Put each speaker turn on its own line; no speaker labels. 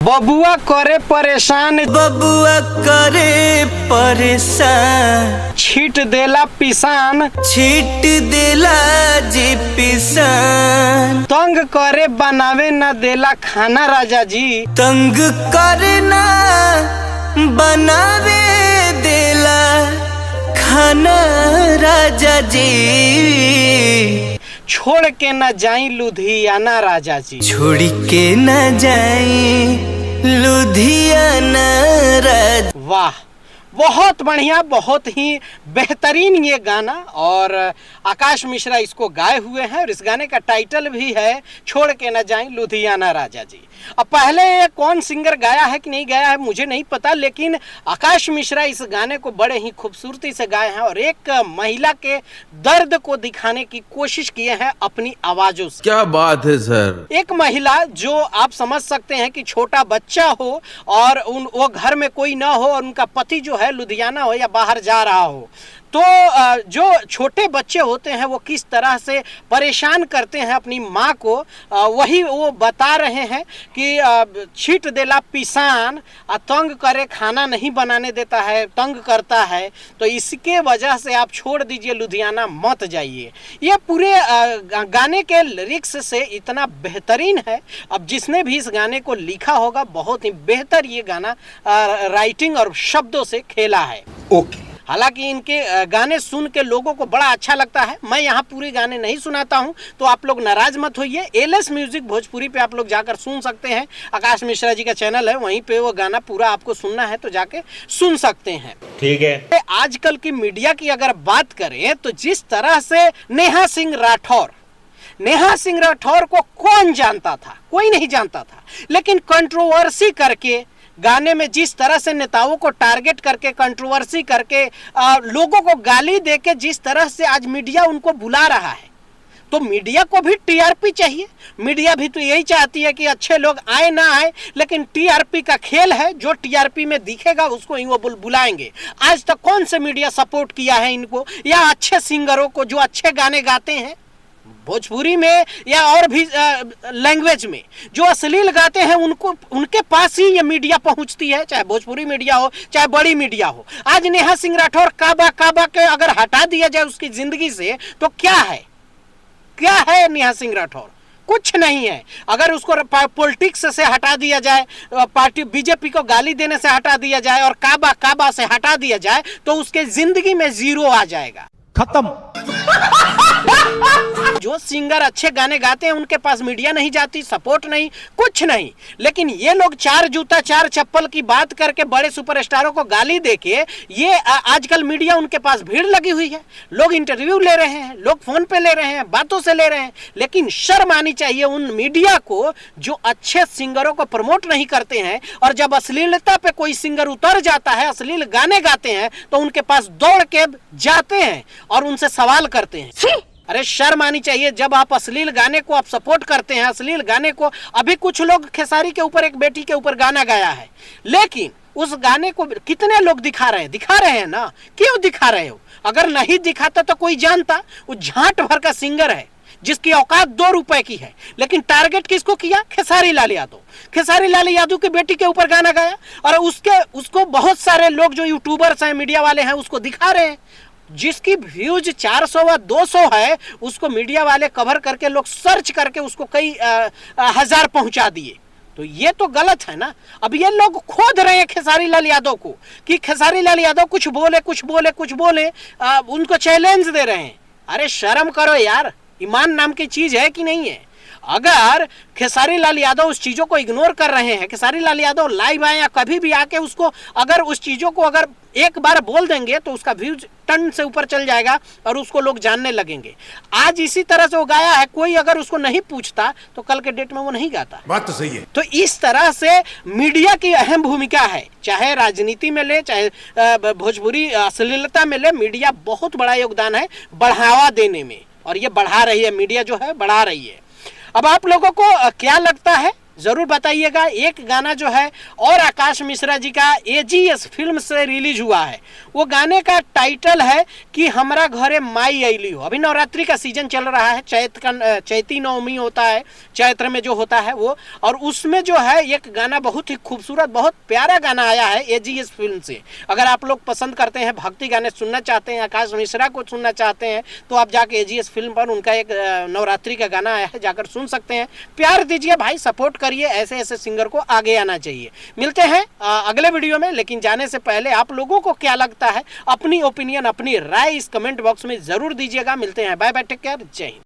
बबुआ करे परेशान,
बबुआ करे परेशान,
छीट देला पिसान,
छीट देला जी पिसान,
तंग करे बनावे न देला खाना राजा जी,
तंग करे ना बनावे देला खाना राजा जी,
छोड़ के न जाई लुधियाना राजा जी,
छोड़ के न जाए लुधियाना राजा।
वाह, बहुत बढ़िया, बहुत ही बेहतरीन ये गाना। और आकाश मिश्रा इसको गाए हुए हैं और इस गाने का टाइटल भी है छोड़ के न जाएं लुधियाना राजा जी। अब पहले कौन सिंगर गाया है कि नहीं गाया है मुझे नहीं पता, लेकिन आकाश मिश्रा इस गाने को बड़े ही खूबसूरती से गाए हैं और एक महिला के दर्द को दिखाने की कोशिश किए हैं अपनी आवाजों से।
क्या बात है सर।
एक महिला जो आप समझ सकते हैं कि छोटा बच्चा हो और वो घर में कोई ना हो और उनका पति जो है लुधियाना हो या बाहर जा रहा हो, तो जो छोटे बच्चे होते हैं वो किस तरह से परेशान करते हैं अपनी माँ को, वही वो बता रहे हैं कि छीट देला पिसान, तंग करे खाना नहीं बनाने देता है, तंग करता है, तो इसके वजह से आप छोड़ दीजिए लुधियाना मत जाइए। ये पूरे गाने के लिरिक्स से इतना बेहतरीन है। अब जिसने भी इस गाने को लिखा होगा बहुत ही बेहतर ये गाना राइटिंग और शब्दों से खेला है।
ओके,
हालांकि इनके गाने सुन के लोगों को बड़ा अच्छा लगता है। मैं यहाँ पूरे गाने नहीं सुनाता हूँ तो आप लोग नाराज मत होइए। एलएस म्यूजिक भोजपुरी पे आप लोग जाकर सुन सकते हैं, आकाश मिश्रा जी का चैनल है, वहीं पे वो गाना पूरा आपको सुनना है तो जाके सुन सकते हैं।
ठीक है।
आजकल की मीडिया की अगर बात करें तो जिस तरह से नेहा सिंह राठौर को कौन जानता था? कोई नहीं जानता था, लेकिन कंट्रोवर्सी करके गाने में जिस तरह से नेताओं को टारगेट करके कंट्रोवर्सी करके लोगों को गाली देके जिस तरह से आज मीडिया उनको बुला रहा है, तो मीडिया को भी टीआरपी चाहिए। मीडिया भी तो यही चाहती है कि अच्छे लोग आए ना आए, लेकिन टीआरपी का खेल है, जो टीआरपी में दिखेगा उसको ही वो बुलाएंगे। आज तक कौन से मीडिया सपोर्ट किया है इनको, या अच्छे सिंगरों को जो अच्छे गाने गाते हैं भोजपुरी में या और भी लैंग्वेज में, जो अश्लील गाते हैं उनको, उनके पास ही ये मीडिया पहुंचती है, चाहे भोजपुरी मीडिया हो चाहे बड़ी मीडिया हो। आज नेहा सिंह राठौर काबा के अगर हटा दिया जाए उसकी जिंदगी से तो क्या है नेहा सिंह राठौर? कुछ नहीं है। अगर उसको पॉलिटिक्स से हटा दिया जाए, पार्टी बीजेपी को गाली देने से हटा दिया जाए और काबा से हटा दिया जाए तो उसके जिंदगी में जीरो आ जाएगा,
खत्म।
जो सिंगर अच्छे गाने गाते हैं उनके पास मीडिया नहीं जाती, सपोर्ट नहीं, कुछ नहीं। लेकिन ये लोग चार जूता चार चप्पल की बात करके बड़े सुपरस्टारों को गाली देके, ये आजकल मीडिया उनके पास भीड़ लगी हुई है, लोग इंटरव्यू ले रहे हैं, लोग फोन पे ले रहे हैं, बातों से ले रहे हैं। लेकिन शर्म आनी चाहिए उन मीडिया को जो अच्छे सिंगरों को प्रमोट नहीं करते हैं, और जब अश्लीलता पे कोई सिंगर उतर जाता है, अश्लील गाने गाते हैं, तो उनके पास दौड़ के जाते हैं और उनसे सवाल करते हैं। अरे शर्म आनी चाहिए। जब आप अश्लील गाने को आप सपोर्ट करते हैं, अश्लील गाने को, अभी कुछ लोग खेसारी के ऊपर एक बेटी के ऊपर गाना गाया है, लेकिन उस गाने को कितने लोग दिखा रहे हैं ना, क्यों दिखा रहे हो? अगर नहीं दिखाता तो कोई जानता वो झांट भर का सिंगर है जिसकी औकात 2 रुपए की है, लेकिन टारगेट किसको किया? खेसारी लाल यादव की बेटी के ऊपर गाना गाया, और उसको बहुत सारे लोग जो यूट्यूबर्स हैं, मीडिया वाले हैं, उसको दिखा रहे हैं। जिसकी व्यूज 400 व 200 है उसको मीडिया वाले कवर करके, लोग सर्च करके उसको कई हजार पहुंचा दिए। तो ये तो गलत है ना। अब ये लोग खोद रहे हैं खेसारी लाल यादव को कि खेसारी लाल यादव कुछ बोले, उनको चैलेंज दे रहे हैं। अरे शर्म करो यार, ईमान नाम की चीज है कि नहीं है? अगर खेसारी लाल यादव उस चीजों को इग्नोर कर रहे हैं, खेसारी लाल यादव लाइव आए या कभी भी आके उसको अगर उस चीजों को अगर एक बार बोल देंगे तो उसका व्यूज टन से ऊपर चल जाएगा और उसको लोग जानने लगेंगे। आज इसी तरह से वो गाया है, कोई अगर उसको नहीं पूछता तो कल के डेट में वो नहीं गाता।
बात तो सही है।
तो इस तरह से मीडिया की अहम भूमिका है, चाहे राजनीति में ले, चाहे भोजपुरी अश्लीलता में ले, मीडिया बहुत बड़ा योगदान है बढ़ावा देने में, और ये बढ़ा रही है, मीडिया जो है बढ़ा रही है। अब आप लोगों को क्या लगता है जरूर बताइएगा। एक गाना जो है और आकाश मिश्रा जी का एजीएस फिल्म से रिलीज हुआ है, वो गाने का टाइटल है कि हमरा घरे माई अइली हो। अभी नवरात्रि का सीजन चल रहा है, चैती नवमी होता है, चैत्र में जो होता है वो, और उसमें जो है एक गाना बहुत ही खूबसूरत, बहुत प्यारा गाना आया है एजीएस फिल्म से। अगर आप लोग पसंद करते हैं, भक्ति गाने सुनना चाहते हैं, आकाश मिश्रा को सुनना चाहते हैं, तो आप जाके एजीएस फिल्म पर उनका एक नवरात्रि का गाना आया है, जाकर सुन सकते हैं। प्यार दीजिए भाई, सपोर्ट करिए, ऐसे ऐसे सिंगर को आगे आना चाहिए। मिलते हैं अगले वीडियो में, लेकिन जाने से पहले आप लोगों को क्या लगता है, अपनी ओपिनियन, अपनी राय इस कमेंट बॉक्स में जरूर दीजिएगा। मिलते हैं, बाय बाय, टेक केयर, जय हिंद।